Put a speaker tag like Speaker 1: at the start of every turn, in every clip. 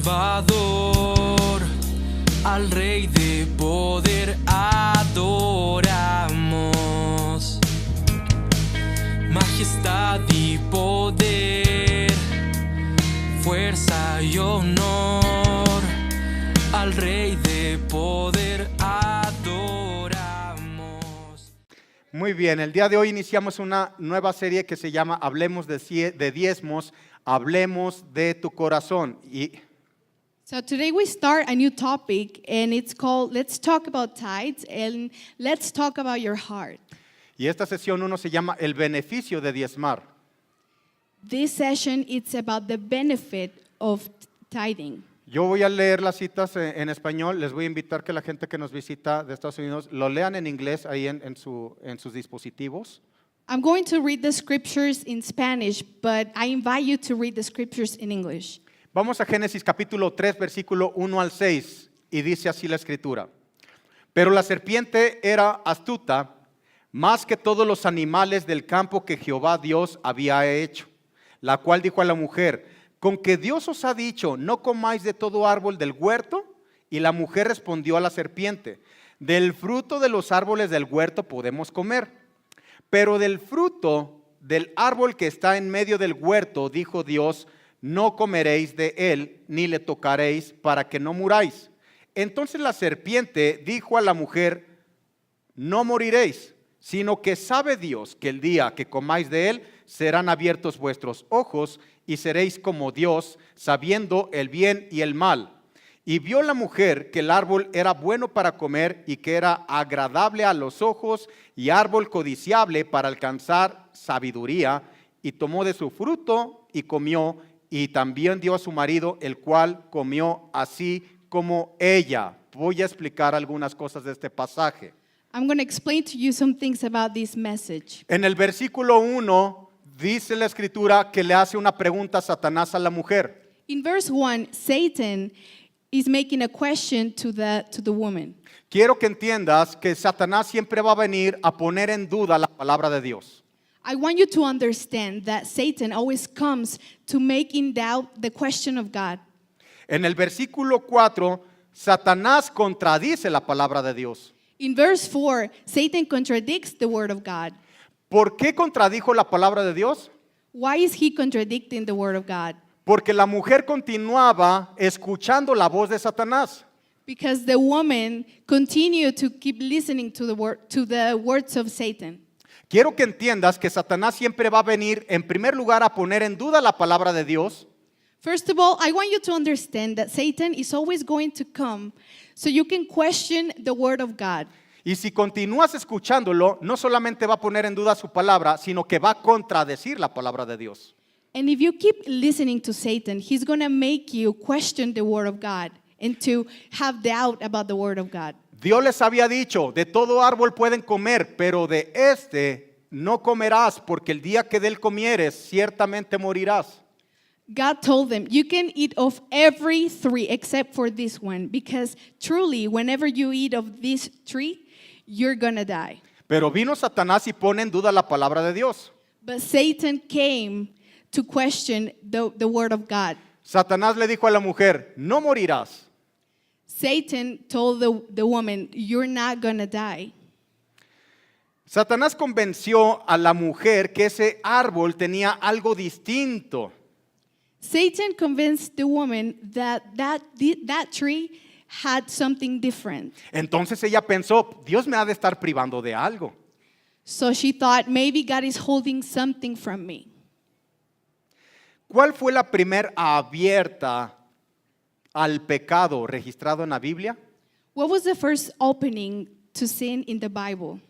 Speaker 1: Salvador, al Rey de poder adoramos. Majestad y poder, fuerza y honor, al Rey de poder adoramos.
Speaker 2: Muy bien, el día de hoy iniciamos una nueva serie que se llama Hablemos de diezmos, hablemos de tu corazón.
Speaker 3: So today we start a new topic, and it's called Let's Talk About Tithes, and let's talk about your heart.
Speaker 2: Y esta sesión uno se llama El beneficio de diezmar.
Speaker 3: This session, it's about the benefit of tithing.
Speaker 2: Yo voy a leer las citas en español. Les voy a invitar que la gente que nos visita de Estados Unidos lo lean en inglés ahí en sus dispositivos.
Speaker 3: I'm going to read the scriptures in Spanish, but I invite you to read the scriptures in English.
Speaker 2: Vamos a Génesis capítulo 3, versículo 1 al 6, y dice así la escritura. Pero la serpiente era astuta, más que todos los animales del campo que Jehová Dios había hecho, la cual dijo a la mujer: ¿con que Dios os ha dicho, no comáis de todo árbol del huerto? Y la mujer respondió a la serpiente: del fruto de los árboles del huerto podemos comer, pero del fruto del árbol que está en medio del huerto, dijo Dios, no comeréis de él, ni le tocaréis, para que no muráis. Entonces la serpiente dijo a la mujer: no moriréis, sino que sabe Dios que el día que comáis de él, serán abiertos vuestros ojos, y seréis como Dios, sabiendo el bien y el mal. Y vio la mujer que el árbol era bueno para comer, y que era agradable a los ojos, y árbol codiciable para alcanzar sabiduría, y tomó de su fruto y comió, y también dio a su marido, el cual comió así como ella. Voy a explicar algunas cosas de este pasaje.
Speaker 3: I'm going to explain to you some things about this message.
Speaker 2: En el versículo 1 dice la escritura que le hace una pregunta a Satanás a la mujer.
Speaker 3: In verse 1, Satan is making a question to the woman.
Speaker 2: Quiero que entiendas que Satanás siempre va a venir a poner en duda la palabra de Dios.
Speaker 3: I want you to understand that Satan always comes to make in doubt the question of God.
Speaker 2: En el versículo 4, Satanás contradice la palabra de Dios.
Speaker 3: In verse 4, Satan contradicts the word of God.
Speaker 2: ¿Por qué contradijo la palabra de Dios?
Speaker 3: Why is he contradicting the word of God?
Speaker 2: Porque la mujer continuaba escuchando la voz de Satanás.
Speaker 3: Because the woman continued to keep listening to the words of Satan.
Speaker 2: Quiero que entiendas que Satanás siempre va a venir en primer lugar a poner en duda la palabra de Dios.
Speaker 3: First of all, I want you to understand that Satan is always going to come so you can question the word of God.
Speaker 2: Y si continúas escuchándolo, no solamente va a poner en duda su palabra, sino que va a contradecir la palabra de Dios.
Speaker 3: And if you keep listening to Satan, he's going to make you question the word of God and to have doubt about the word of God.
Speaker 2: Dios les había dicho, de todo árbol pueden comer, pero de este no comerás, porque el día que de él comieres, ciertamente morirás.
Speaker 3: God told them, you can eat of every tree except for this one, because truly, whenever you eat of this tree, you're going to die.
Speaker 2: Pero vino Satanás y pone en duda la palabra de Dios.
Speaker 3: But Satan came to question the word of God.
Speaker 2: Satanás le dijo a la mujer, no morirás.
Speaker 3: Satan told the woman, you're not going to die.
Speaker 2: Satanás convenció a la mujer que ese árbol tenía algo distinto.
Speaker 3: Satan convinced the woman that tree had something different.
Speaker 2: Entonces ella pensó, Dios me ha de estar privando de algo.
Speaker 3: So she thought, maybe God is holding something from me.
Speaker 2: ¿Cuál fue la primer abierta al pecado registrado en la Biblia?
Speaker 3: What was the first opening to sin in the Bible?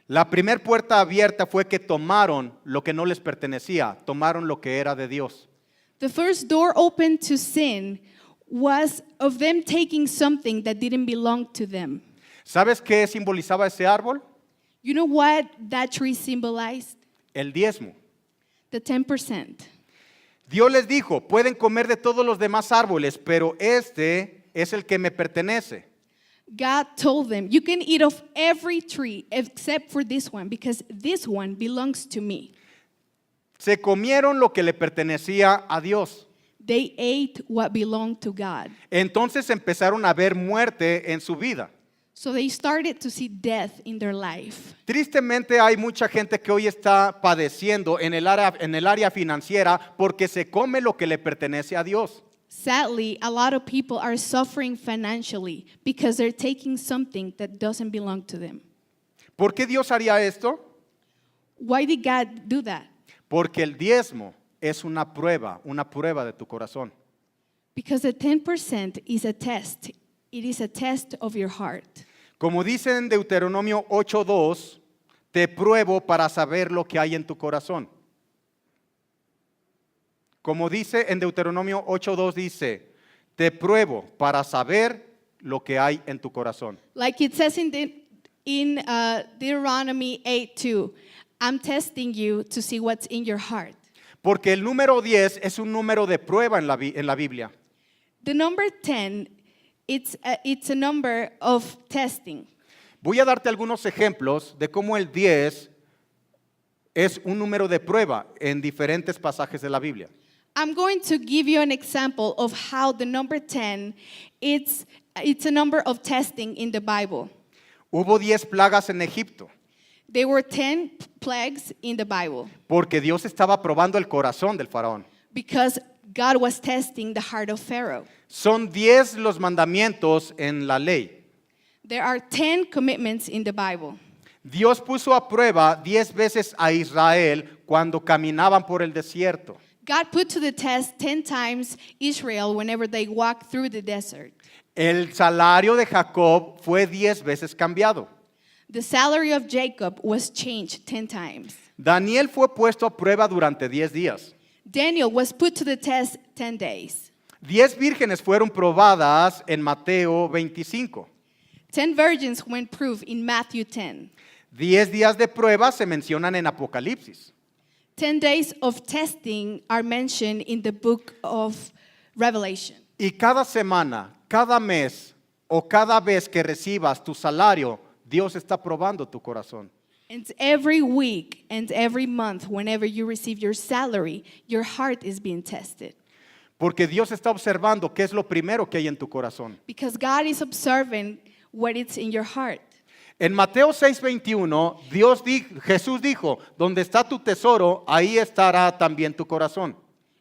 Speaker 2: La primer puerta abierta fue que tomaron lo que no les pertenecía, tomaron lo que era de Dios.
Speaker 3: The first door open to sin was of them taking something that didn't belong to them.
Speaker 2: ¿Sabes qué simbolizaba ese árbol?
Speaker 3: You know what that tree symbolized?
Speaker 2: El diezmo.
Speaker 3: The 10%.
Speaker 2: Dios les dijo, pueden comer de todos los demás árboles, pero este es el que me pertenece.
Speaker 3: God told them, you can eat of every tree except for this one, because this one belongs to me.
Speaker 2: Se comieron lo que le pertenecía a Dios.
Speaker 3: They ate what belonged to God.
Speaker 2: Entonces empezaron a ver muerte en su vida.
Speaker 3: So they started to see death in their life.
Speaker 2: Tristemente hay mucha gente que hoy está padeciendo en el área financiera porque se come lo que le pertenece a Dios.
Speaker 3: Sadly, a lot of people are suffering financially because they're taking something that doesn't belong to them.
Speaker 2: ¿Por qué Dios haría esto?
Speaker 3: Why did God do that?
Speaker 2: Porque el diezmo es una prueba de tu corazón.
Speaker 3: Because the 10% is a test. It is a test of your heart.
Speaker 2: Como dice en Deuteronomio 8:2, te pruebo para saber lo que hay en tu corazón. Como dice en Deuteronomio 8:2 dice, te pruebo para saber lo que hay en tu corazón.
Speaker 3: Like it says in Deuteronomy 8:2, I'm testing you to see what's in your heart.
Speaker 2: Porque el número 10 es un número de prueba en la Biblia.
Speaker 3: The number 10, it's a number of testing.
Speaker 2: Voy a darte algunos ejemplos de cómo el 10 es un número de prueba en diferentes pasajes de la Biblia.
Speaker 3: I'm going to give you an example of how the number 10, it's a number of testing in the Bible.
Speaker 2: Hubo 10 plagas en Egipto
Speaker 3: There were 10 plagues in the Bible
Speaker 2: porque Dios estaba probando el corazón del faraón.
Speaker 3: because God was testing the heart of Pharaoh.
Speaker 2: Son 10 los mandamientos en la ley.
Speaker 3: There are 10 commitments in the Bible.
Speaker 2: Dios puso a prueba 10 veces a Israel cuando caminaban por el desierto.
Speaker 3: God put to the test 10 times Israel whenever they walked through the desert.
Speaker 2: El salario de Jacob fue 10 veces cambiado.
Speaker 3: The salary of Jacob was changed 10 times.
Speaker 2: Daniel fue puesto a prueba durante 10 días.
Speaker 3: Daniel was put to the test 10 days.
Speaker 2: 10 vírgenes fueron probadas en Mateo 25.
Speaker 3: 10 virgins went proved in Matthew 10.
Speaker 2: 10 días de prueba se mencionan en Apocalipsis.
Speaker 3: 10 days of testing are mentioned in the book of Revelation.
Speaker 2: Y cada semana, cada mes o cada vez que recibas tu salario, Dios está probando tu corazón.
Speaker 3: And every week and every month, whenever you receive your salary, your heart is being tested.
Speaker 2: Porque Dios está observando qué es lo primero que hay en tu corazón.
Speaker 3: Because God is observing what is in your heart.
Speaker 2: En Mateo 6:21, Jesús dijo, donde está tu tesoro, ahí estará también tu corazón.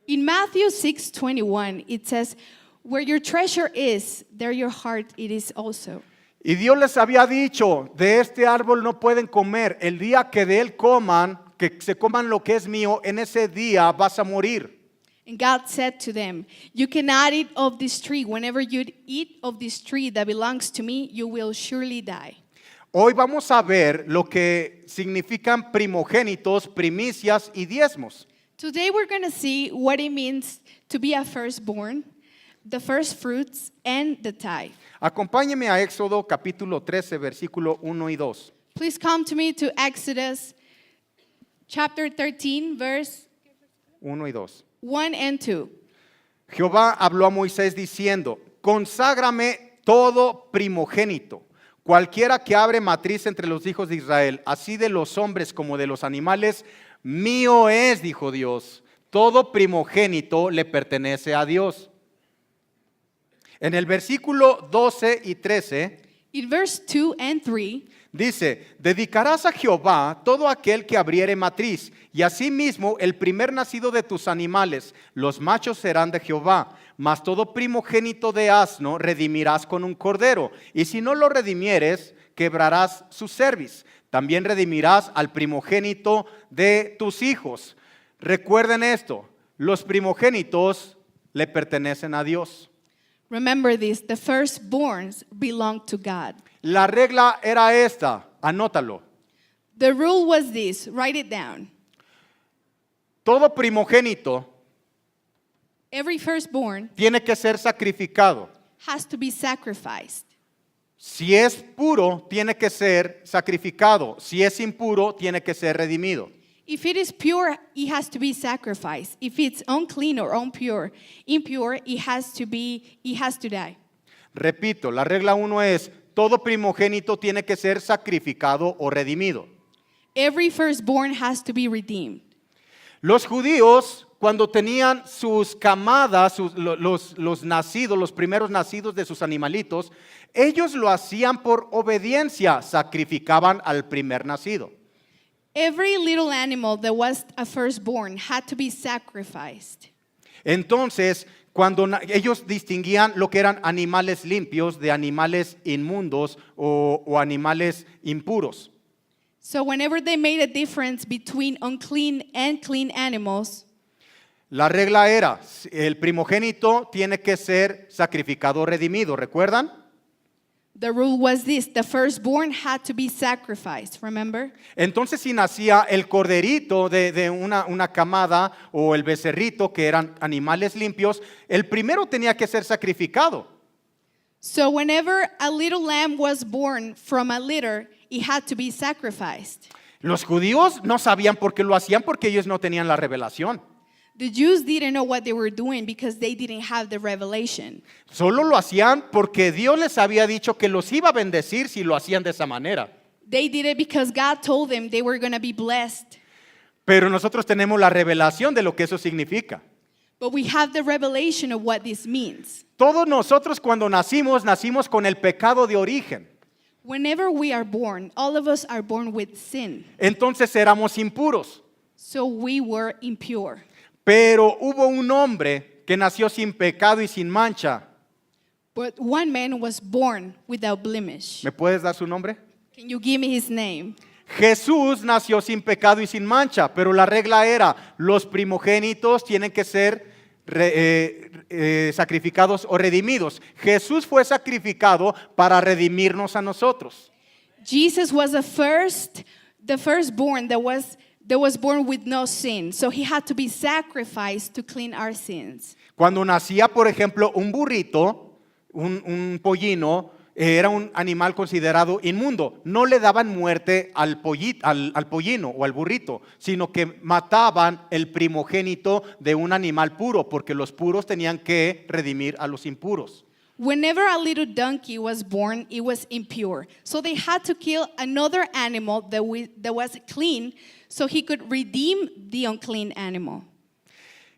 Speaker 3: In Matthew 6:21, it says, where your treasure is, there your heart it is also.
Speaker 2: Y Dios les había dicho, de este árbol no pueden comer, el día que de él coman, que se coman lo que es mío, en ese día vas a morir.
Speaker 3: And God said to them, you cannot eat of this tree. Whenever you eat of this tree that belongs to me, you will surely die.
Speaker 2: Hoy vamos a ver lo que significan primogénitos, primicias y diezmos.
Speaker 3: Today we're going to see what it means to be a firstborn, the first fruits, and the tithe.
Speaker 2: Acompáñeme a Éxodo capítulo 13, versículo 1 y 2.
Speaker 3: Please come to me to Exodus chapter 13, verse
Speaker 2: 1 y 2.
Speaker 3: 1 and 2.
Speaker 2: Jehová habló a Moisés diciendo, conságrame todo primogénito, cualquiera que abre matriz entre los hijos de Israel, así de los hombres como de los animales, mío es, dijo Dios. Todo primogénito le pertenece a Dios. En el versículo 12 y 13
Speaker 3: In verse 2 and 3,
Speaker 2: dice, dedicarás a Jehová todo aquel que abriere matriz, y asimismo el primer nacido de tus animales, los machos serán de Jehová, mas todo primogénito de asno redimirás con un cordero, y si no lo redimieres, quebrarás su cerviz. También redimirás al primogénito de tus hijos. Recuerden esto, los primogénitos le pertenecen a Dios.
Speaker 3: remember this, the firstborns belong to God.
Speaker 2: La regla era esta, anótalo.
Speaker 3: The rule was this, write it down.
Speaker 2: Todo primogénito
Speaker 3: Every firstborn
Speaker 2: tiene que ser sacrificado.
Speaker 3: has to be sacrificed.
Speaker 2: Si es puro, tiene que ser sacrificado. Si es impuro, tiene que ser redimido.
Speaker 3: If it is pure, it has to be sacrificed. If it's unclean or impure, it has to die.
Speaker 2: Repito, la regla 1 es, todo primogénito tiene que ser sacrificado o redimido.
Speaker 3: Every firstborn has to be redeemed.
Speaker 2: Los judíos, cuando tenían sus camadas, los nacidos, los primeros nacidos de sus animalitos, ellos lo hacían por obediencia, sacrificaban al primer nacido.
Speaker 3: Every little animal that was a firstborn had to be sacrificed.
Speaker 2: Entonces, cuando ellos distinguían lo que eran animales limpios de animales inmundos o animales impuros.
Speaker 3: So whenever they made a difference between unclean and clean animals,
Speaker 2: La regla era, el primogénito tiene que ser sacrificado o redimido, ¿recuerdan?
Speaker 3: the rule was this: the firstborn had to be sacrificed, remember?
Speaker 2: Entonces, si nacía el corderito de una camada o el becerrito, que eran animales limpios, el primero tenía que ser sacrificado.
Speaker 3: So whenever a little lamb was born from a litter, it had to be sacrificed.
Speaker 2: Los judíos no sabían por qué lo hacían porque ellos no tenían la revelación.
Speaker 3: The Jews didn't know what they were doing because they didn't have the revelation.
Speaker 2: Solo lo hacían porque Dios les había dicho que los iba a bendecir si lo hacían de esa manera.
Speaker 3: They did it because God told them they were going to be blessed.
Speaker 2: Pero nosotros tenemos la revelación de lo que eso significa.
Speaker 3: But we have the revelation of what this means.
Speaker 2: Todos nosotros cuando nacimos con el pecado de origen.
Speaker 3: Whenever we are born, all of us are born with sin.
Speaker 2: Entonces éramos impuros.
Speaker 3: So we were impure.
Speaker 2: Pero hubo un hombre que nació sin pecado y sin mancha.
Speaker 3: But one man was born without blemish.
Speaker 2: ¿Me puedes dar su nombre?
Speaker 3: Can you give me his name?
Speaker 2: Jesús nació sin pecado y sin mancha, pero la regla era, los primogénitos tienen que ser sacrificados o redimidos. Jesús fue sacrificado para redimirnos a nosotros.
Speaker 3: Jesus was the firstborn that was born with no sin. So he had to be sacrificed to clean our sins.
Speaker 2: Cuando nacía, por ejemplo, un burrito, un pollino, era un animal considerado inmundo. No le daban muerte al pollino o al burrito, sino que mataban el primogénito de un animal puro, porque los puros tenían que redimir a los impuros.
Speaker 3: Whenever a little donkey was born, it was impure. So they had to kill another animal that was clean so he could redeem the unclean animal.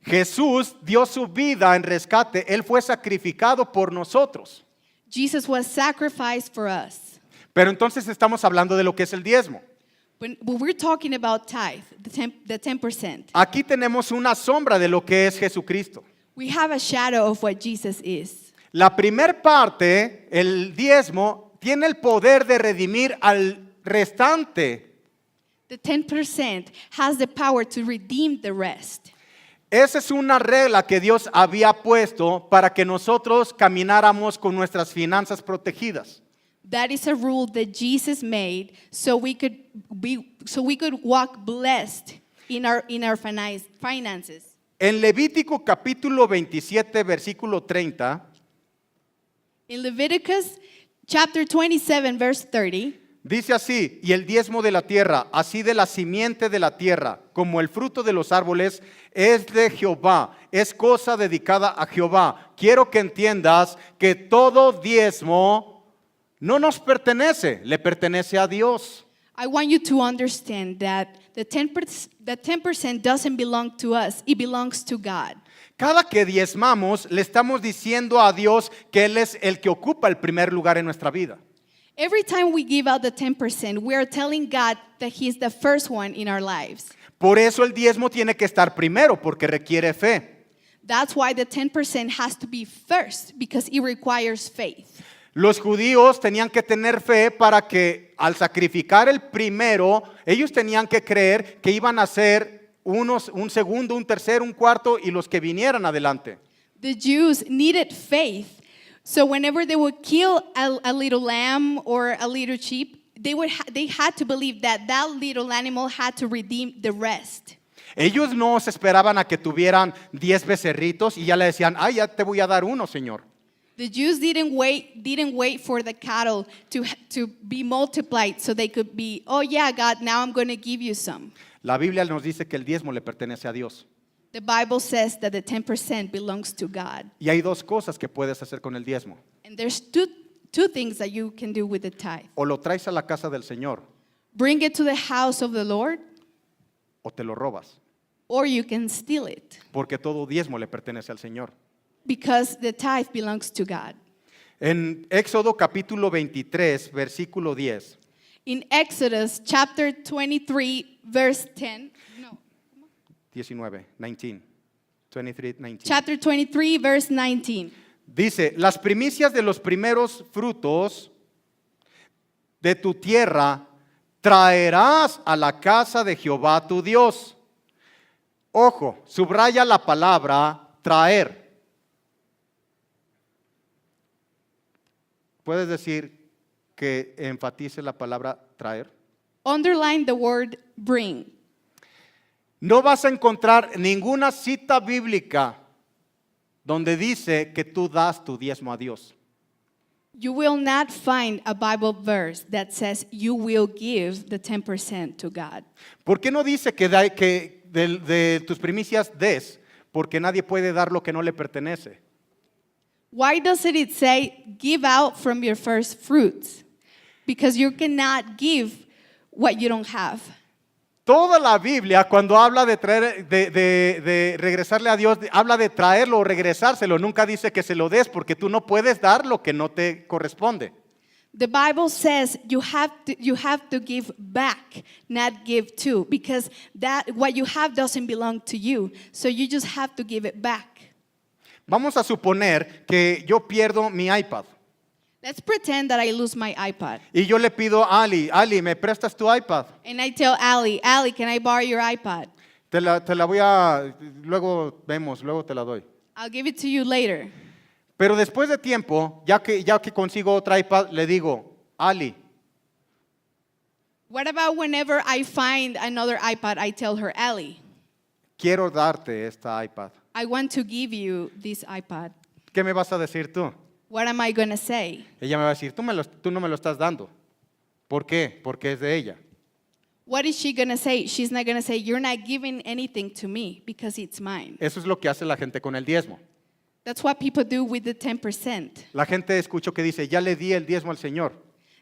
Speaker 2: Jesús dio su vida en rescate. Él fue sacrificado por nosotros.
Speaker 3: Jesus was sacrificed for us.
Speaker 2: Pero entonces estamos hablando de lo que es el diezmo.
Speaker 3: When we're talking about tithe, the 10%,
Speaker 2: Aquí tenemos una sombra de lo que es Jesucristo.
Speaker 3: we have a shadow of what Jesus is.
Speaker 2: La primer parte, el diezmo, tiene el poder de redimir al restante.
Speaker 3: The 10% has the power to redeem the rest.
Speaker 2: Esa es una regla que Dios había puesto para que nosotros camináramos con nuestras finanzas protegidas.
Speaker 3: That is a rule that Jesus made so we could walk blessed in our finances.
Speaker 2: En Levítico capítulo 27, versículo 30,
Speaker 3: In Leviticus chapter 27 verse 30,
Speaker 2: dice así: y el diezmo de la tierra, así de la simiente de la tierra, como el fruto de los árboles, es de Jehová, es cosa dedicada a Jehová. Quiero que entiendas que todo diezmo no nos pertenece, le pertenece a Dios.
Speaker 3: I want you to understand that the 10% doesn't belong to us, it belongs to God.
Speaker 2: Cada que diezmamos, le estamos diciendo a Dios que Él es el que ocupa el primer lugar en nuestra vida.
Speaker 3: Every time we give out the 10%, we are telling God that He's the first one in our lives.
Speaker 2: Por eso el diezmo tiene que estar primero, porque requiere fe.
Speaker 3: That's why the 10% has to be first, because it requires faith.
Speaker 2: Los judíos tenían que tener fe para que al sacrificar el primero, ellos tenían que creer que iban a ser un segundo, un tercero, un cuarto y los que vinieran adelante.
Speaker 3: The Jews needed faith. So whenever they would kill a little lamb or a little sheep, they had to believe that little animal had to redeem the rest.
Speaker 2: Ellos no se esperaban a que tuvieran 10 becerritos y ya le decían, ay, ya te voy a dar uno, Señor.
Speaker 3: The Jews didn't wait for the cattle to be multiplied so they could be, oh yeah, God, now I'm going to give you some.
Speaker 2: La Biblia nos dice que el diezmo le pertenece a Dios.
Speaker 3: The Bible says that the 10% belongs to God.
Speaker 2: Y hay dos cosas que puedes hacer con el diezmo.
Speaker 3: And there's two things that you can do with the tithe.
Speaker 2: O lo traes a la casa del Señor
Speaker 3: Bring it to the house of the Lord,
Speaker 2: o te lo robas.
Speaker 3: or you can steal it,
Speaker 2: porque todo diezmo le pertenece al Señor.
Speaker 3: because the tithe belongs to God.
Speaker 2: En Éxodo capítulo 23, versículo 10,
Speaker 3: In Exodus chapter 23, verse 10, no,
Speaker 2: 19, 19, 23, 19.
Speaker 3: chapter 23, verse 19.
Speaker 2: Dice, las primicias de los primeros frutos de tu tierra traerás a la casa de Jehová tu Dios. Ojo, subraya la palabra traer. ¿Puedes decir que enfatice la palabra traer?
Speaker 3: Underline the word bring.
Speaker 2: No vas a encontrar ninguna cita bíblica donde dice que tú das tu diezmo a Dios.
Speaker 3: You will not find a Bible verse that says you will give the 10% to God.
Speaker 2: ¿Por qué no dice que de tus primicias des? Porque nadie puede dar lo que no le pertenece.
Speaker 3: Why doesn't it say give out from your first fruits? Because you cannot give what you don't have.
Speaker 2: Toda la Biblia, cuando habla de traer, de regresarle a Dios, habla de traerlo o regresárselo. Nunca dice que se lo des, porque tú no puedes dar lo que no te corresponde.
Speaker 3: The Bible says you have to give back, not give to, because that what you have doesn't belong to you. So you just have to give it back.
Speaker 2: Vamos a suponer que yo pierdo mi iPad
Speaker 3: Let's pretend that I lose my iPad.
Speaker 2: y yo le pido a Ali, ¿me prestas tu iPad?
Speaker 3: And I tell Ali, can I borrow your iPad?
Speaker 2: Te la voy a, luego vemos, luego te la doy.
Speaker 3: I'll give it to you later.
Speaker 2: Pero después de tiempo, ya que consigo otra iPad, le digo, Ali,
Speaker 3: What about whenever I find another iPad, I tell her, Ali,
Speaker 2: quiero darte esta iPad.
Speaker 3: I want to give you this iPad.
Speaker 2: ¿Qué me vas a decir tú?
Speaker 3: What am I going to say?
Speaker 2: Ella me va a decir, tú no me lo estás dando. ¿Por qué? Porque es de ella.
Speaker 3: What is she going to say? She's not going to say, you're not giving anything to me because it's mine.
Speaker 2: Eso es lo que hace la gente con el diezmo.
Speaker 3: That's what people do with the 10%.
Speaker 2: La gente escucho que dice, ya le di el diezmo al Señor.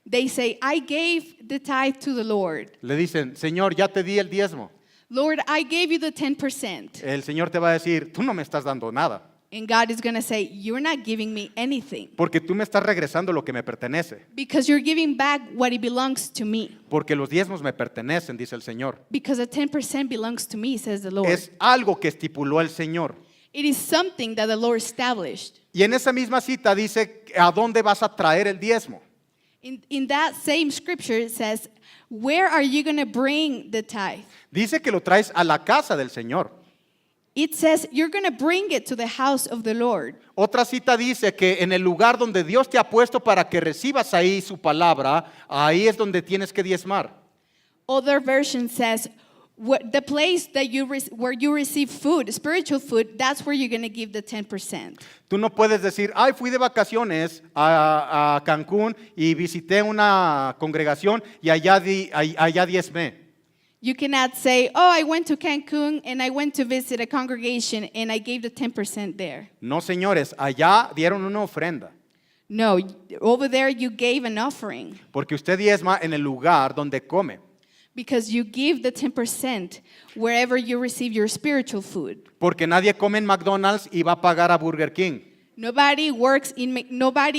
Speaker 3: They say, I gave the tithe to the Lord.
Speaker 2: Le dicen, Señor, ya te di el diezmo.
Speaker 3: Lord, I gave you the 10%.
Speaker 2: El Señor te va a decir, tú no me estás dando nada,
Speaker 3: And God is going to say, you're not giving me anything
Speaker 2: porque tú me estás regresando lo que me pertenece,
Speaker 3: because you're giving back what it belongs to me.
Speaker 2: porque los diezmos me pertenecen, dice el Señor.
Speaker 3: Because the 10% belongs to me, says the Lord.
Speaker 2: Es algo que estipuló el Señor.
Speaker 3: It is something that the Lord established.
Speaker 2: Y en esa misma cita dice, ¿a dónde vas a traer el diezmo?
Speaker 3: In that same scripture, it says, where are you going to bring the tithe?
Speaker 2: Dice que lo traes a la casa del Señor.
Speaker 3: It says you're going to bring it to the house of the Lord.
Speaker 2: Otra cita dice que en el lugar donde Dios te ha puesto para que recibas ahí su palabra, ahí es donde tienes que diezmar.
Speaker 3: Other version says, the place that where you receive food, spiritual food, that's where you're going to give the 10%.
Speaker 2: Tú no puedes decir, ay, fui de vacaciones a Cancún y visité una congregación y allá diezmé.
Speaker 3: You cannot say, I went to Cancun and I went to visit a congregation and I gave the 10% there.
Speaker 2: No, señores, allá dieron una ofrenda.
Speaker 3: No, over there you gave an offering
Speaker 2: Porque usted diezma en el lugar donde come.
Speaker 3: because you give the 10% wherever you receive your spiritual food.
Speaker 2: Porque nadie come en McDonald's y va a pagar a Burger King.
Speaker 3: Nobody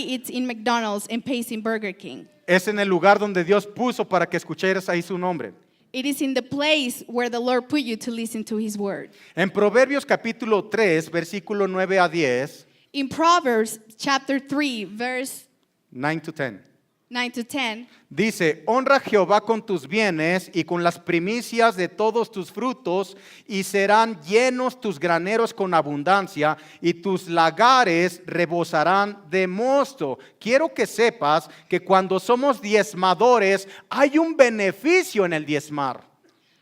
Speaker 3: eats in McDonald's and pays in Burger King.
Speaker 2: Es en el lugar donde Dios puso para que escucharas ahí su nombre.
Speaker 3: It is in the place where the Lord put you to listen to His word.
Speaker 2: En Proverbios capítulo 3, versículo 9 a 10,
Speaker 3: In Proverbs chapter 3, verse
Speaker 2: 9 to 10,
Speaker 3: 9 to 10,
Speaker 2: dice, honra a Jehová con tus bienes y con las primicias de todos tus frutos, y serán llenos tus graneros con abundancia, y tus lagares rebosarán de mosto. Quiero que sepas que cuando somos diezmadores, hay un beneficio en el diezmar.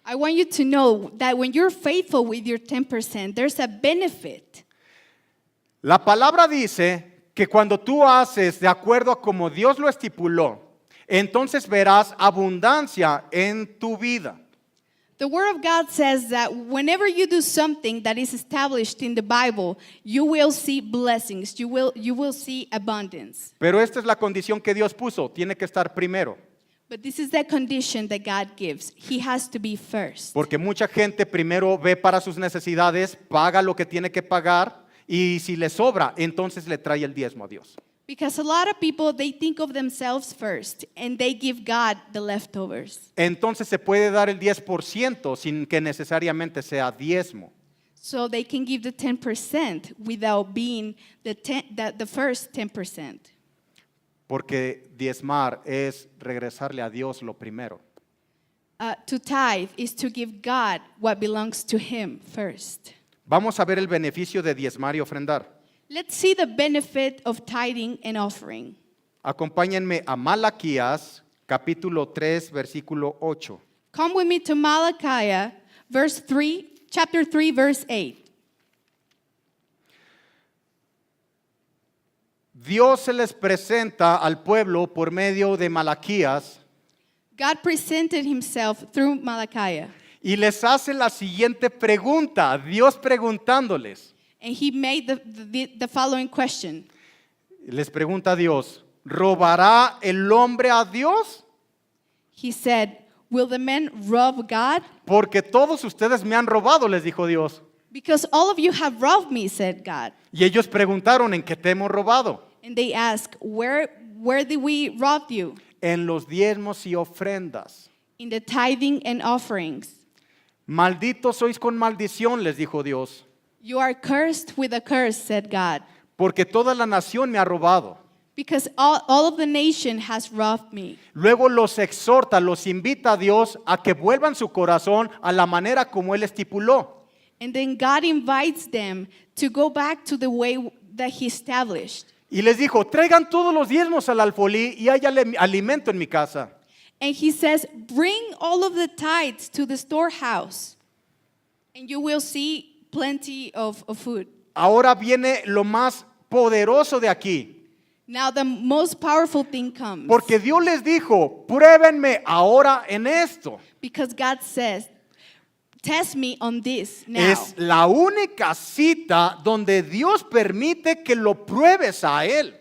Speaker 3: I want you to know that when you're faithful with your 10%, there's a benefit.
Speaker 2: La palabra dice que cuando tú haces de acuerdo a como Dios lo estipuló, entonces verás abundancia en tu vida.
Speaker 3: The Word of God says that whenever you do something that is established in the Bible, you will see blessings, you will see abundance.
Speaker 2: Pero esta es la condición que Dios puso, tiene que estar primero.
Speaker 3: But this is the condition that God gives. He has to be first.
Speaker 2: Porque mucha gente primero ve para sus necesidades, paga lo que tiene que pagar y si le sobra, entonces le trae el diezmo a Dios.
Speaker 3: Because a lot of people, they think of themselves first and they give God the leftovers.
Speaker 2: Entonces se puede dar el 10% sin que necesariamente sea diezmo.
Speaker 3: So they can give the 10% without being the first 10%.
Speaker 2: Porque diezmar es regresarle a Dios lo primero.
Speaker 3: To tithe is to give God what belongs to Him first.
Speaker 2: Vamos a ver el beneficio de diezmar y ofrendar.
Speaker 3: Let's see the benefit of tithing and offering.
Speaker 2: Acompáñenme a Malaquías, capítulo 3, versículo 8.
Speaker 3: Come with me to Malachi, chapter 3, verse 8.
Speaker 2: Dios se les presenta al pueblo por medio de Malaquías
Speaker 3: God presented Himself through Malachi,
Speaker 2: y les hace la siguiente pregunta, Dios preguntándoles.
Speaker 3: and He made the following question.
Speaker 2: Les pregunta a Dios, ¿robará el hombre a Dios?
Speaker 3: He said, will the men rob God?
Speaker 2: Porque todos ustedes me han robado, les dijo Dios.
Speaker 3: Because all of you have robbed me, said God.
Speaker 2: Y ellos preguntaron, ¿en qué te hemos robado?
Speaker 3: And they asked, where did we rob you?
Speaker 2: En los diezmos y ofrendas.
Speaker 3: In the tithing and offerings.
Speaker 2: Malditos sois con maldición, les dijo Dios,
Speaker 3: You are cursed with a curse, said God.
Speaker 2: porque toda la nación me ha robado.
Speaker 3: Because all of the nation has robbed me.
Speaker 2: Luego los exhorta, los invita a Dios a que vuelvan su corazón a la manera como Él estipuló.
Speaker 3: And then God invites them to go back to the way that He established.
Speaker 2: Y les dijo, traigan todos los diezmos al alfolí y haya alimento en mi casa.
Speaker 3: And He says, bring all of the tithes to the storehouse, and you will see plenty of food.
Speaker 2: Ahora viene lo más poderoso de aquí.
Speaker 3: Now the most powerful thing comes.
Speaker 2: Porque Dios les dijo, pruébenme ahora en esto.
Speaker 3: Because God says, test me on this now.
Speaker 2: Es la única cita donde Dios permite que lo pruebes a Él.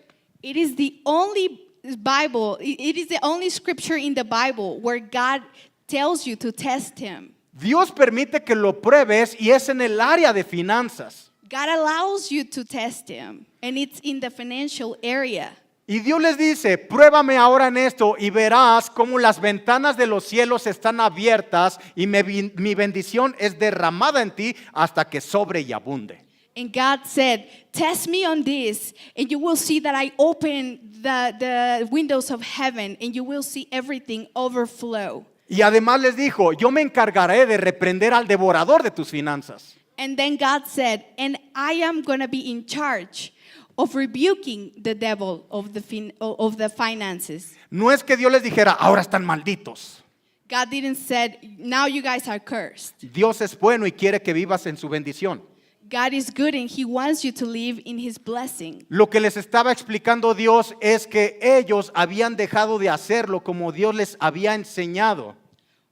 Speaker 3: It is the only Bible, it is the only scripture in the Bible where God tells you to test Him.
Speaker 2: Dios permite que lo pruebes y es en el área de finanzas.
Speaker 3: God allows you to test Him, and it's in the financial area.
Speaker 2: Y Dios les dice, pruébame ahora en esto y verás cómo las ventanas de los cielos están abiertas y mi bendición es derramada en ti hasta que sobre y abunde.
Speaker 3: And God said, test me on this, and you will see that I open the windows of heaven, and you will see everything overflow.
Speaker 2: Y además les dijo, yo me encargaré de reprender al devorador de tus finanzas.
Speaker 3: And then God said, and I am going to be in charge of rebuking the devil of the finances.
Speaker 2: No es que Dios les dijera, ahora están malditos.
Speaker 3: God didn't say, now you guys are cursed.
Speaker 2: Dios es bueno y quiere que vivas en su bendición.
Speaker 3: God is good and He wants you to live in His blessing.
Speaker 2: Lo que les estaba explicando Dios es que ellos habían dejado de hacerlo como Dios les había enseñado.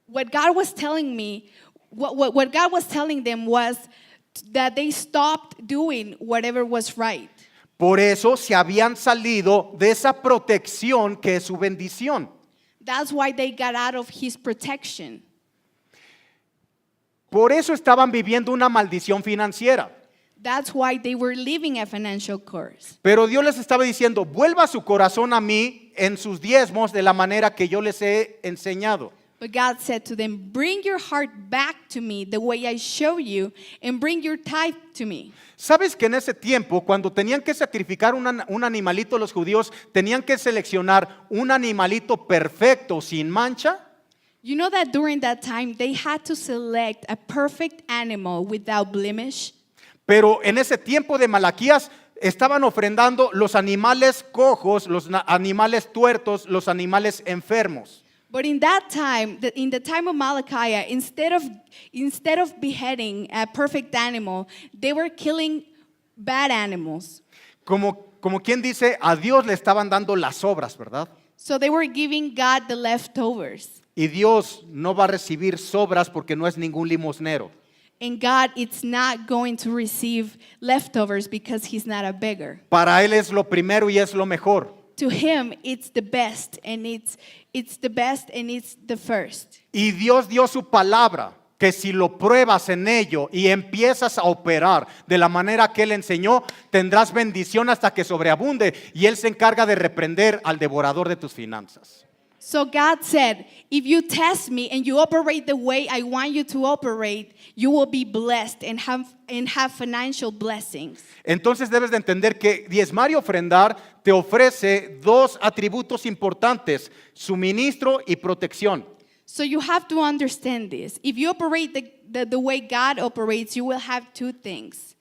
Speaker 3: What God was telling me, what God was telling them was that they stopped doing whatever was right.
Speaker 2: Por eso se habían salido de esa protección que es su bendición.
Speaker 3: That's why they got out of His protection.
Speaker 2: Por eso estaban viviendo una maldición financiera.
Speaker 3: That's why they were living a financial curse.
Speaker 2: Pero Dios les estaba diciendo, vuelva su corazón a mí en sus diezmos de la manera que yo les he enseñado.
Speaker 3: But God said to them, bring your heart back to me the way I show you, and bring your tithe to me.
Speaker 2: ¿Sabes que en ese tiempo, cuando tenían que sacrificar un animalito, los judíos tenían que seleccionar un animalito perfecto, sin mancha?
Speaker 3: You know that during that time, they had to select a perfect animal without blemish?
Speaker 2: Pero en ese tiempo de Malaquías estaban ofrendando los animales cojos, los animales tuertos, los animales enfermos.
Speaker 3: But in that time, in the time of Malachi, instead of beheading a perfect animal, they were killing bad animals.
Speaker 2: Como quien dice, a Dios le estaban dando las obras, ¿verdad?
Speaker 3: So they were giving God the leftovers.
Speaker 2: Y Dios no va a recibir sobras porque no es ningún limosnero.
Speaker 3: And God is not going to receive leftovers because He's not a beggar.
Speaker 2: Para Él es lo primero y es lo mejor.
Speaker 3: to him, it's the best, and it's the best, and it's the first.
Speaker 2: Y Dios dio su palabra, que si lo pruebas en ello y empiezas a operar de la manera que Él enseñó, tendrás bendición hasta que sobreabunde, y Él se encarga de reprender al devorador de tus finanzas.
Speaker 3: So God said, if you test me and you operate the way I want you to operate, you will be blessed and have financial blessings.
Speaker 2: Entonces debes de entender que diezmar y ofrendar te ofrece dos atributos importantes: suministro y protección.
Speaker 3: So you have to understand this. If you operate the way God operates, you will have two things.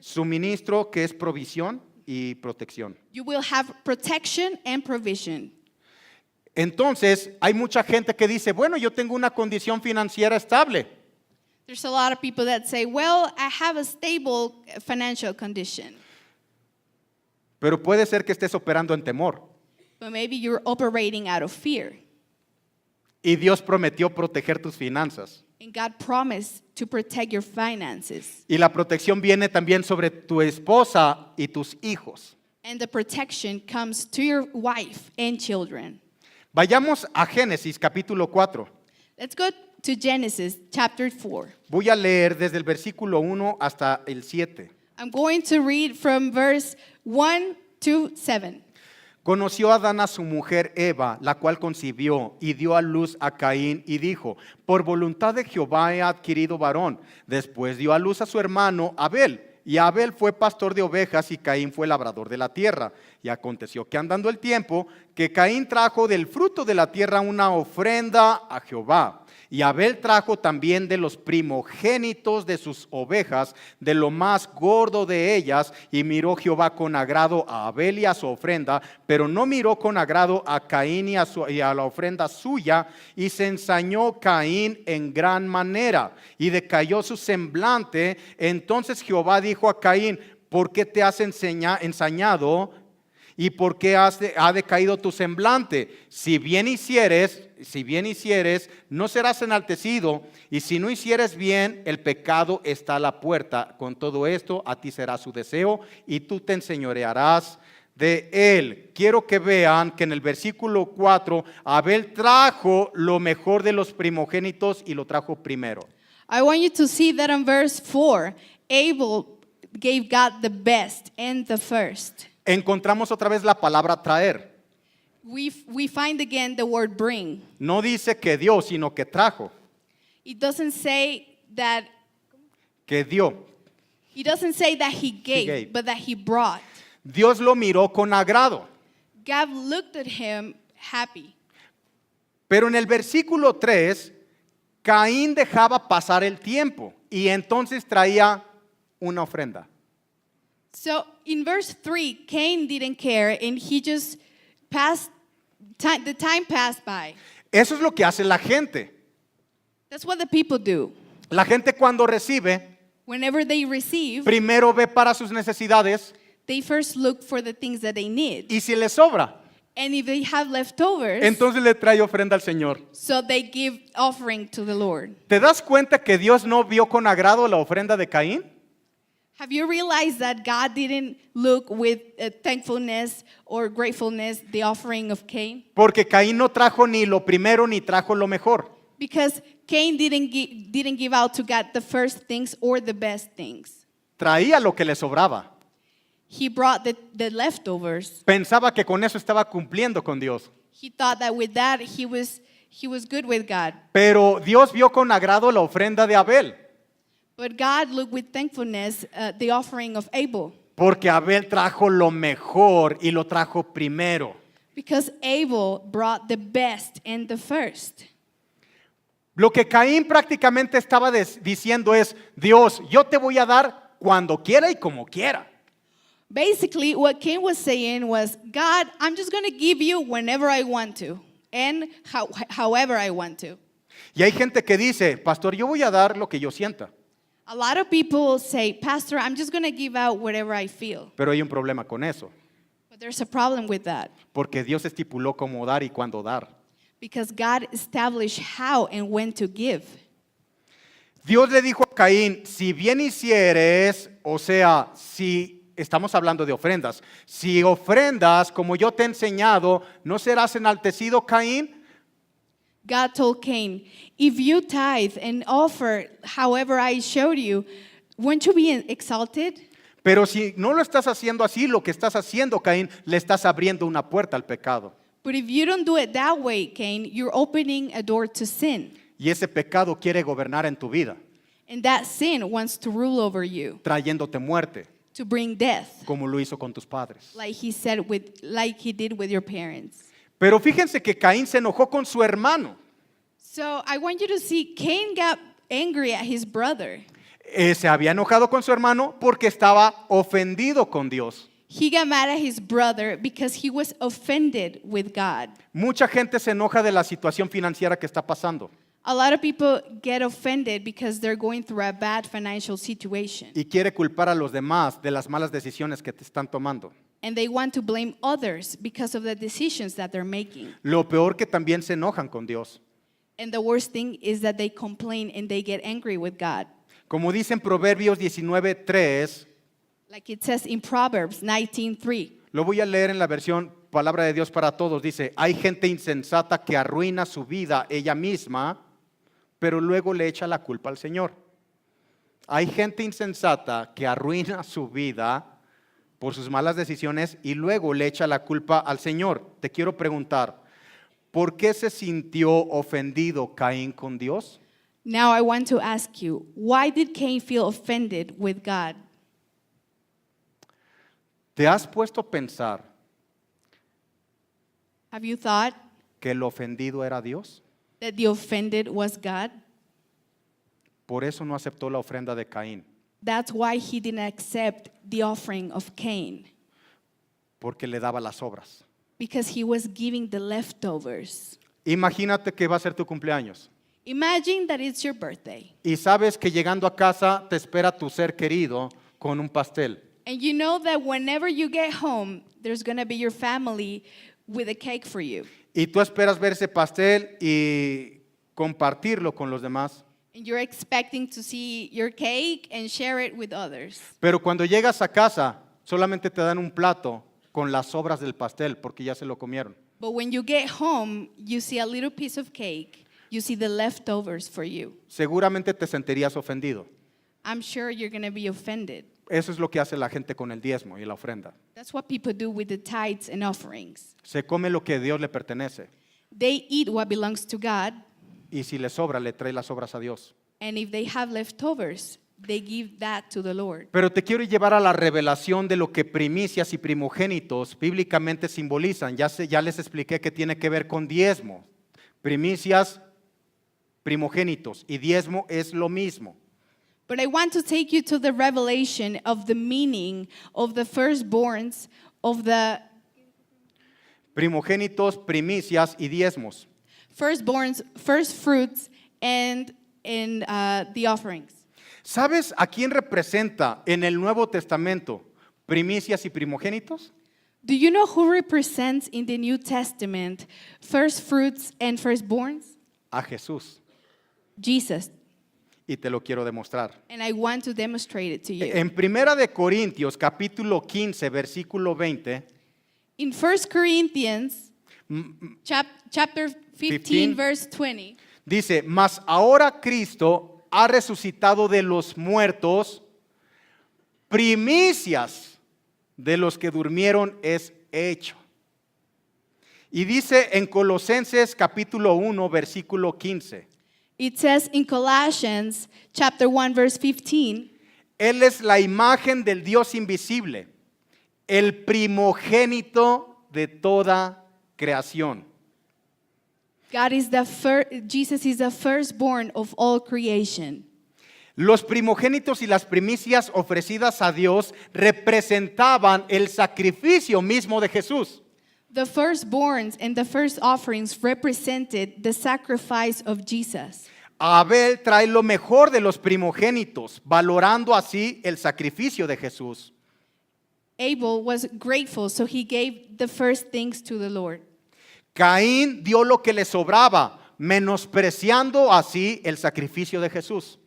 Speaker 2: Suministro, que es provisión, y protección.
Speaker 3: You will have protection and provision.
Speaker 2: Entonces, hay mucha gente que dice, bueno, yo tengo una condición financiera estable.
Speaker 3: There's a lot of people that say, well, I have a stable financial condition.
Speaker 2: Pero puede ser que estés operando en temor.
Speaker 3: But maybe you're operating out of fear.
Speaker 2: Y Dios prometió proteger tus finanzas.
Speaker 3: And God promised to protect your finances.
Speaker 2: Y la protección viene también sobre tu esposa y tus hijos.
Speaker 3: And the protection comes to your wife and children.
Speaker 2: Vayamos a Génesis capítulo 4.
Speaker 3: Let's go to Genesis chapter 4.
Speaker 2: Voy a leer desde el versículo 1 hasta el 7.
Speaker 3: I'm going to read from verse 1 to 7.
Speaker 2: Conoció Adán a su mujer Eva, la cual concibió y dio a luz a Caín y dijo, por voluntad de Jehová he adquirido varón. Después dio a luz a su hermano Abel, y Abel fue pastor de ovejas y Caín fue labrador de la tierra. Y aconteció que andando el tiempo, que Caín trajo del fruto de la tierra una ofrenda a Jehová. Y Abel trajo también de los primogénitos de sus ovejas, de lo más gordo de ellas, y miró Jehová con agrado a Abel y a su ofrenda, pero no miró con agrado a Caín y a la ofrenda suya, y se ensañó Caín en gran manera, y decayó su semblante. Entonces Jehová dijo a Caín, ¿por qué te has ensañado? ¿Y por qué ha decaído tu semblante? Si bien hicieres, no serás enaltecido, y si no hicieres bien, el pecado está a la puerta. Con todo esto, a ti será su deseo, y tú te enseñorearás de él. Quiero que vean que en el versículo 4, Abel trajo lo mejor de los primogénitos y lo trajo primero.
Speaker 3: I want you to see that in verse 4, Abel gave God the best and the first.
Speaker 2: Encontramos otra vez la palabra traer.
Speaker 3: We find again the word bring.
Speaker 2: No dice que dio, sino que trajo,
Speaker 3: It doesn't say that
Speaker 2: que dio.
Speaker 3: he gave,
Speaker 2: gave.
Speaker 3: but that he brought.
Speaker 2: Dios lo miró con agrado.
Speaker 3: God looked at him happy.
Speaker 2: Pero en el versículo 3, Caín dejaba pasar el tiempo y entonces traía una ofrenda.
Speaker 3: So in verse 3, Cain didn't care and he just the time passed by.
Speaker 2: Eso es lo que hace la gente.
Speaker 3: That's what the people do.
Speaker 2: La gente cuando recibe,
Speaker 3: Whenever they receive,
Speaker 2: primero ve para sus necesidades
Speaker 3: they first look for the things that they need.
Speaker 2: y si les sobra,
Speaker 3: And if they have leftovers,
Speaker 2: entonces le trae ofrenda al Señor.
Speaker 3: so they give offering to the Lord.
Speaker 2: ¿Te das cuenta que Dios no vio con agrado la ofrenda de Caín?
Speaker 3: Have you realized that God didn't look with thankfulness or gratefulness the offering of Cain?
Speaker 2: Porque Caín no trajo ni lo primero ni trajo lo mejor.
Speaker 3: Because Cain didn't give out to God the first things or the best things.
Speaker 2: Traía lo que le sobraba.
Speaker 3: He brought the leftovers.
Speaker 2: Pensaba que con eso estaba cumpliendo con Dios.
Speaker 3: He thought that with that he was good with God.
Speaker 2: Pero Dios vio con agrado la ofrenda de Abel.
Speaker 3: But God looked with thankfulness the offering of Abel.
Speaker 2: Porque Abel trajo lo mejor y lo trajo primero.
Speaker 3: Because Abel brought the best and the first.
Speaker 2: Lo que Caín prácticamente estaba diciendo es, Dios, yo te voy a dar cuando quiera y como quiera.
Speaker 3: Basically, what Cain was saying was, God, I'm just going to give you whenever I want to and however I want to.
Speaker 2: Y hay gente que dice, pastor, yo voy a dar lo que yo sienta.
Speaker 3: A lot of people say, Pastor, I'm just going to give out whatever I feel.
Speaker 2: Pero hay un problema con eso.
Speaker 3: But there's a problem with that.
Speaker 2: Porque Dios estipuló cómo dar y cuándo dar.
Speaker 3: Because God established how and when to give.
Speaker 2: Dios le dijo a Caín, si bien hicieres, o sea, si estamos hablando de ofrendas. Si ofrendas como yo te he enseñado, ¿no serás enaltecido, Caín?
Speaker 3: God told Cain, if you tithe and offer however I showed you, won't you be exalted?
Speaker 2: Pero si no lo estás haciendo así, lo que estás haciendo, Caín, le estás abriendo una puerta al pecado.
Speaker 3: But if you don't do it that way, Cain, you're opening a door to sin.
Speaker 2: Y ese pecado quiere gobernar en tu vida,
Speaker 3: And that sin wants to rule over you,
Speaker 2: trayéndote muerte,
Speaker 3: to bring death,
Speaker 2: como lo hizo con tus padres.
Speaker 3: like he did with your parents.
Speaker 2: Pero fíjense que Caín se enojó con su hermano.
Speaker 3: So I want you to see Cain got angry at his brother.
Speaker 2: Se había enojado con su hermano porque estaba ofendido con Dios.
Speaker 3: He got mad at his brother because he was offended with God.
Speaker 2: Mucha gente se enoja de la situación financiera que está pasando
Speaker 3: A lot of people get offended because they're going through a bad financial situation.
Speaker 2: y quiere culpar a los demás de las malas decisiones que te están tomando.
Speaker 3: And they want to blame others because of the decisions that they're making.
Speaker 2: Lo peor que también se enojan con Dios.
Speaker 3: And the worst thing is that they complain and they get angry with God.
Speaker 2: Como dice en Proverbios 19:3,
Speaker 3: Like it says in Proverbs 19:3.
Speaker 2: lo voy a leer en la versión Palabra de Dios para Todos. Dice, hay gente insensata que arruina su vida ella misma, pero luego le echa la culpa al Señor. Hay gente insensata que arruina su vida por sus malas decisiones y luego le echa la culpa al Señor. Te quiero preguntar, ¿por qué se sintió ofendido Caín con Dios?
Speaker 3: Now I want to ask you, why did Cain feel offended with God?
Speaker 2: ¿Te has puesto a pensar
Speaker 3: Have you thought
Speaker 2: que el ofendido era Dios?
Speaker 3: that the offended was God?
Speaker 2: Por eso no aceptó la ofrenda de Caín,
Speaker 3: That's why he didn't accept the offering of Cain,
Speaker 2: porque le daba las obras.
Speaker 3: because he was giving the leftovers.
Speaker 2: Imagínate que va a ser tu cumpleaños
Speaker 3: Imagine that it's your birthday,
Speaker 2: y sabes que llegando a casa te espera tu ser querido con un pastel.
Speaker 3: and you know that whenever you get home, there's going to be your family with a cake for you.
Speaker 2: Y tú esperas ver ese pastel y compartirlo con los demás.
Speaker 3: And you're expecting to see your cake and share it with others.
Speaker 2: Pero cuando llegas a casa, solamente te dan un plato con las sobras del pastel porque ya se lo comieron.
Speaker 3: But when you get home, you see a little piece of cake, you see the leftovers for you.
Speaker 2: Seguramente te sentirías ofendido.
Speaker 3: I'm sure you're going to be offended.
Speaker 2: Eso es lo que hace la gente con el diezmo y la ofrenda.
Speaker 3: That's what people do with the tithes and offerings.
Speaker 2: Se come lo que a Dios le pertenece
Speaker 3: They eat what belongs to God,
Speaker 2: y si le sobra, le trae las sobras a Dios.
Speaker 3: and if they have leftovers, they give that to the Lord.
Speaker 2: Pero te quiero llevar a la revelación de lo que primicias y primogénitos bíblicamente simbolizan. Ya les expliqué que tiene que ver con diezmo. Primicias, primogénitos y diezmo es lo mismo.
Speaker 3: But I want to take you to the revelation of the meaning of the firstborns of the
Speaker 2: Primogénitos, primicias y diezmos.
Speaker 3: firstborns, first fruits, and the offerings.
Speaker 2: ¿Sabes a quién representa en el Nuevo Testamento primicias y primogénitos?
Speaker 3: Do you know who represents in the New Testament first fruits and firstborns?
Speaker 2: A Jesús.
Speaker 3: Jesus.
Speaker 2: Y te lo quiero demostrar.
Speaker 3: And I want to demonstrate it to you.
Speaker 2: En Primera de Corintios, capítulo 15, versículo 20,
Speaker 3: In 1 Corinthians chapter 15,
Speaker 2: 15.
Speaker 3: verse 20,
Speaker 2: dice, mas ahora Cristo ha resucitado de los muertos, primicias de los que durmieron es hecho. Y dice en Colosenses capítulo 1, versículo 15,
Speaker 3: it says in Colossians chapter 1, verse 15,
Speaker 2: Él es la imagen del Dios invisible, el primogénito de toda creación.
Speaker 3: Jesus is the firstborn of all creation.
Speaker 2: Los primogénitos y las primicias ofrecidas a Dios representaban el sacrificio mismo de Jesús.
Speaker 3: The firstborns and the first offerings represented the sacrifice of Jesus.
Speaker 2: Abel trae lo mejor de los primogénitos, valorando así el sacrificio de Jesús.
Speaker 3: Abel was grateful, so he gave the first things to the Lord.
Speaker 2: Caín dio lo que le sobraba, menospreciando así el sacrificio de Jesús.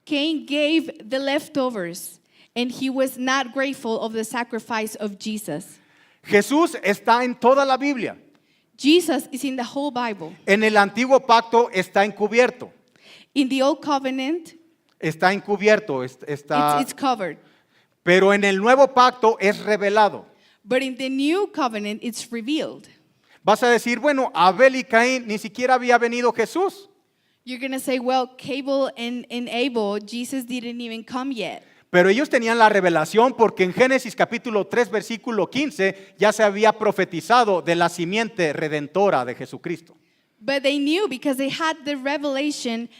Speaker 3: Cain gave the leftovers, And he was not grateful of the sacrifice of Jesus.
Speaker 2: Jesús está en toda la Biblia.
Speaker 3: Jesus is in the whole Bible.
Speaker 2: En el antiguo pacto está encubierto.
Speaker 3: In the old covenant,
Speaker 2: Está encubierto, está,
Speaker 3: it's covered.
Speaker 2: pero en el nuevo pacto es revelado.
Speaker 3: But in the new covenant, it's revealed.
Speaker 2: Vas a decir, bueno, Abel y Caín ni siquiera había venido Jesús.
Speaker 3: You're going to say, well, Abel and Abel, Jesus didn't even come yet.
Speaker 2: Pero ellos tenían la revelación porque en Génesis capítulo 3 versículo 15 ya se había profetizado de la simiente redentora de Jesucristo.
Speaker 3: But they knew because they had the revelation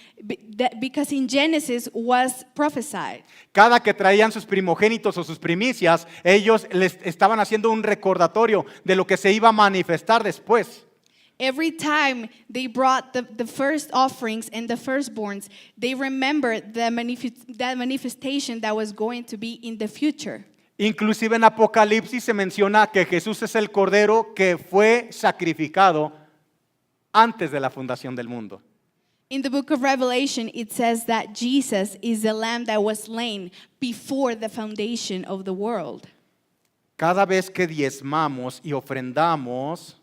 Speaker 3: because in Genesis was prophesied.
Speaker 2: Cada que traían sus primogénitos o sus primicias, ellos les estaban haciendo un recordatorio de lo que se iba a manifestar después.
Speaker 3: Every time they brought the first offerings and the firstborns, they remembered that manifestation that was going to be in the future.
Speaker 2: Inclusive en Apocalipsis se menciona que Jesús es el cordero que fue sacrificado antes de la fundación del mundo.
Speaker 3: In the book of Revelation, it says that Jesus is the lamb that was slain before the foundation of the world.
Speaker 2: Cada vez que diezmamos y ofrendamos,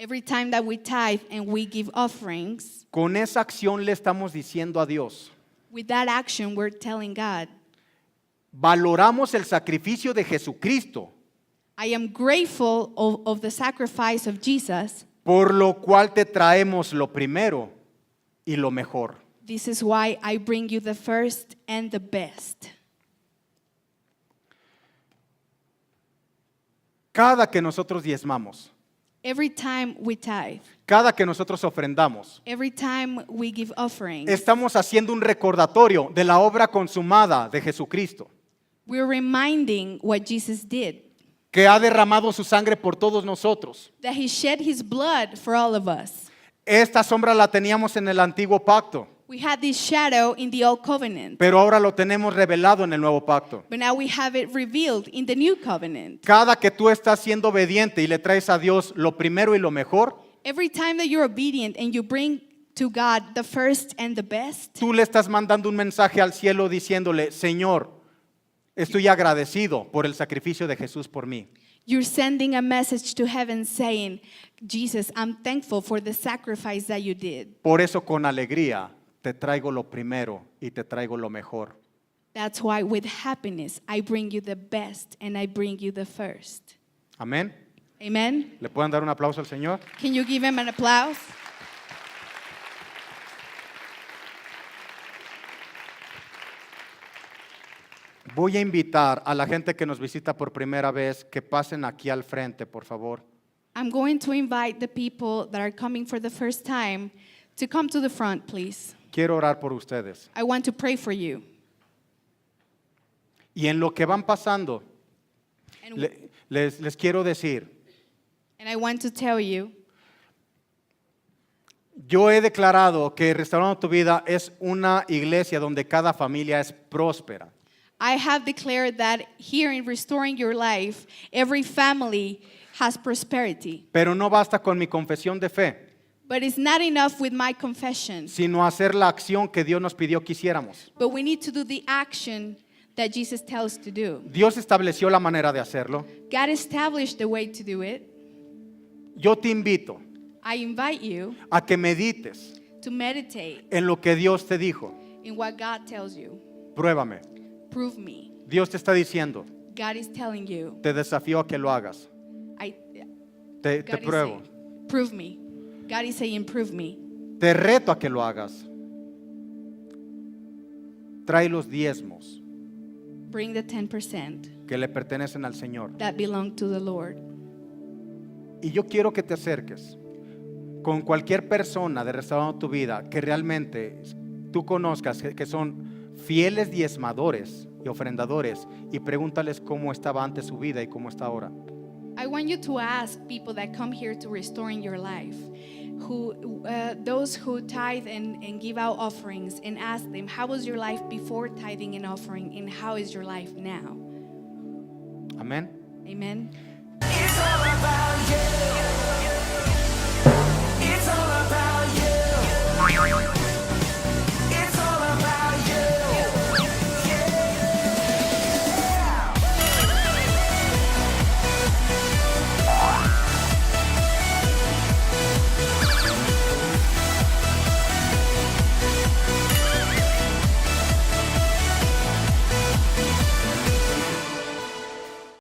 Speaker 3: Every time that we tithe and we give offerings,
Speaker 2: con esa acción le estamos diciendo a Dios,
Speaker 3: with that action, we're telling God,
Speaker 2: valoramos el sacrificio de Jesucristo,
Speaker 3: I am grateful of the sacrifice of Jesus.
Speaker 2: por lo cual te traemos lo primero y lo mejor.
Speaker 3: This is why I bring you the first and the best.
Speaker 2: Cada que nosotros diezmamos,
Speaker 3: Every time we tithe,
Speaker 2: cada que nosotros ofrendamos,
Speaker 3: every time we give offerings,
Speaker 2: estamos haciendo un recordatorio de la obra consumada de Jesucristo,
Speaker 3: we're reminding what Jesus did,
Speaker 2: que ha derramado su sangre por todos nosotros.
Speaker 3: that he shed his blood for all of us.
Speaker 2: Esta sombra la teníamos en el antiguo pacto,
Speaker 3: We had this shadow in the old covenant,
Speaker 2: pero ahora lo tenemos revelado en el nuevo pacto.
Speaker 3: but now we have it revealed in the new covenant.
Speaker 2: Cada que tú estás siendo obediente y le traes a Dios lo primero y lo mejor,
Speaker 3: Every time that you're obedient and you bring to God the first and the best,
Speaker 2: tú le estás mandando un mensaje al cielo diciéndole, Señor, estoy agradecido por el sacrificio de Jesús por mí.
Speaker 3: you're sending a message to heaven saying, Jesus, I'm thankful for the sacrifice that you did.
Speaker 2: Por eso con alegría te traigo lo primero y te traigo lo mejor.
Speaker 3: That's why with happiness I bring you the best and I bring you the first.
Speaker 2: Amén.
Speaker 3: Amen?
Speaker 2: ¿Le pueden dar un aplauso al Señor?
Speaker 3: Can you give him an applause?
Speaker 2: Voy a invitar a la gente que nos visita por primera vez que pasen aquí al frente, por favor.
Speaker 3: I'm going to invite the people that are coming for the first time to come to the front, please.
Speaker 2: Quiero orar por ustedes.
Speaker 3: I want to pray for you.
Speaker 2: Y en lo que van pasando,
Speaker 3: And,
Speaker 2: les quiero decir,
Speaker 3: and I want to tell you,
Speaker 2: yo he declarado que Restaurando tu Vida es una iglesia donde cada familia es próspera.
Speaker 3: I have declared that here in Restoring Your Life, every family has prosperity.
Speaker 2: Pero no basta con mi confesión de fe,
Speaker 3: But it's not enough with my confession.
Speaker 2: sino hacer la acción que Dios nos pidió que hiciéramos.
Speaker 3: But we need to do the action that Jesus tells to do.
Speaker 2: Dios estableció la manera de hacerlo.
Speaker 3: God established the way to do it.
Speaker 2: Yo te invito
Speaker 3: I invite you
Speaker 2: a que medites
Speaker 3: to meditate
Speaker 2: en lo que Dios te dijo.
Speaker 3: in what God tells you.
Speaker 2: Pruébame.
Speaker 3: Prove me.
Speaker 2: Dios te está diciendo,
Speaker 3: God is telling you.
Speaker 2: te desafío a que lo hagas. Te
Speaker 3: God is
Speaker 2: pruebo.
Speaker 3: saying, prove me. God is saying, prove me.
Speaker 2: Te reto a que lo hagas. Trae los diezmos
Speaker 3: Bring the 10%
Speaker 2: que le pertenecen al Señor.
Speaker 3: that belong to the Lord.
Speaker 2: Y yo quiero que te acerques con cualquier persona de Restaurando tu Vida que realmente tú conozcas que son fieles diezmadores y ofrendadores y pregúntales cómo estaba antes su vida y cómo está ahora.
Speaker 3: I want you to ask people that come here to Restoring Your Life, those who tithe and give out offerings, and ask them, how was your life before tithing and offering, and how is your life now?
Speaker 2: Amén.
Speaker 3: Amen.
Speaker 1: It's all about you.